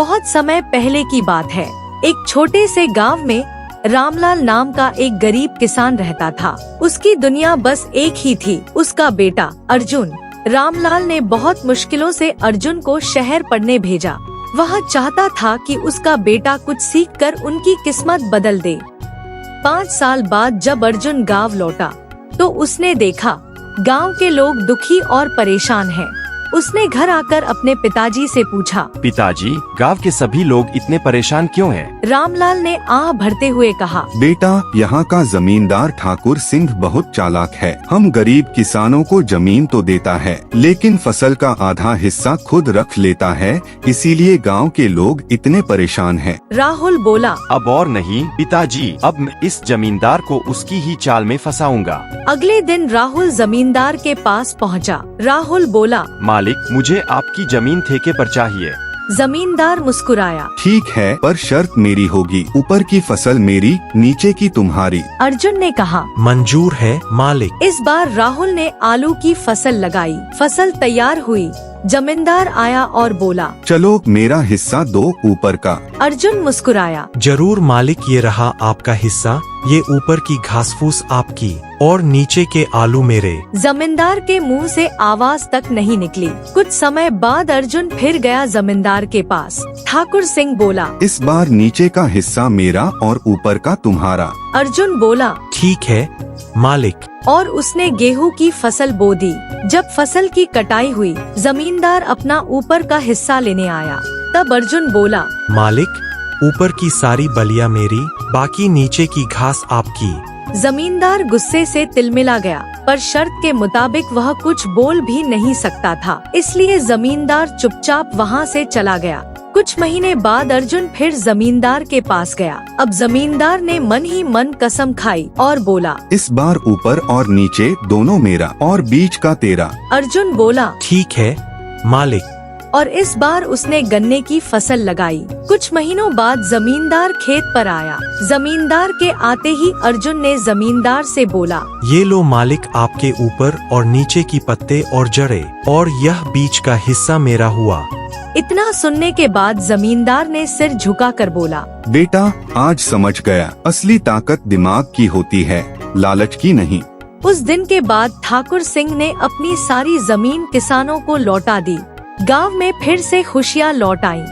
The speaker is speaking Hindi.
बहुत समय पहले की बात है। एक छोटे से गांव में रामलाल नाम का एक गरीब किसान रहता था। उसकी दुनिया बस एक ही थी, उसका बेटा अर्जुन। रामलाल ने बहुत मुश्किलों से अर्जुन को शहर पढ़ने भेजा। वह चाहता था कि उसका बेटा कुछ सीखकर उनकी किस्मत बदल दे। 5 साल बाद जब अर्जुन गांव लौटा तो उसने देखा गांव के लोग दुखी और परेशान हैं। उसने घर आकर अपने पिताजी से पूछा, पिताजी, गांव के सभी लोग इतने परेशान क्यों हैं? रामलाल ने आह भरते हुए कहा, बेटा, यहाँ का जमींदार ठाकुर सिंह बहुत चालाक है। हम गरीब किसानों को जमीन तो देता है, लेकिन फसल का आधा हिस्सा खुद रख लेता है, इसीलिए गांव के लोग इतने परेशान हैं। राहुल बोला, अब और नहीं पिताजी, अब मैं इस जमींदार को उसकी ही चाल में फंसाऊंगा। अगले दिन राहुल जमींदार के पास पहुंचा। राहुल बोला, मालिक, मुझे आपकी जमीन ठेके पर चाहिए। जमींदार मुस्कुराया। ठीक है, पर शर्त मेरी होगी। ऊपर की फसल मेरी, नीचे की तुम्हारी। अर्जुन ने कहा, मंजूर है मालिक। इस बार राहुल ने आलू की फसल लगाई। फसल तैयार हुई। जमींदार आया और बोला, चलो मेरा हिस्सा दो ऊपर का। अर्जुन मुस्कुराया। जरूर मालिक, ये रहा आपका हिस्सा। ये ऊपर की घास फूस आपकी और नीचे के आलू मेरे। जमींदार के मुंह से आवाज तक नहीं निकली। कुछ समय बाद अर्जुन फिर गया जमींदार के पास। ठाकुर सिंह बोला, इस बार नीचे का हिस्सा मेरा और ऊपर का तुम्हारा। अर्जुन बोला, ठीक है मालिक। और उसने गेहूं की फसल बो दी। जब फसल की कटाई हुई, जमींदार अपना ऊपर का हिस्सा लेने आया। तब अर्जुन बोला, मालिक, ऊपर की सारी बलिया मेरी, बाकी नीचे की घास आपकी। जमींदार गुस्से से तिलमिला गया, पर शर्त के मुताबिक वह कुछ बोल भी नहीं सकता था, इसलिए जमींदार चुपचाप वहाँ से चला गया। कुछ महीने बाद अर्जुन फिर जमींदार के पास गया। अब जमींदार ने मन ही मन कसम खाई और बोला, इस बार ऊपर और नीचे दोनों मेरा और बीच का तेरा। अर्जुन बोला, ठीक है मालिक। और इस बार उसने गन्ने की फसल लगाई। कुछ महीनों बाद जमींदार खेत पर आया। जमींदार के आते ही अर्जुन ने जमींदार से बोला, ये लो मालिक, आपके ऊपर और नीचे की पत्ते और जड़े, और यह बीच का हिस्सा मेरा हुआ। इतना सुनने के बाद जमींदार ने सिर झुकाकर बोला, बेटा, आज समझ गया, असली ताकत दिमाग की होती है, लालच की नहीं। उस दिन के बाद ठाकुर सिंह ने अपनी सारी जमीन किसानों को लौटा दी। गांव में फिर से खुशियां लौट आईं।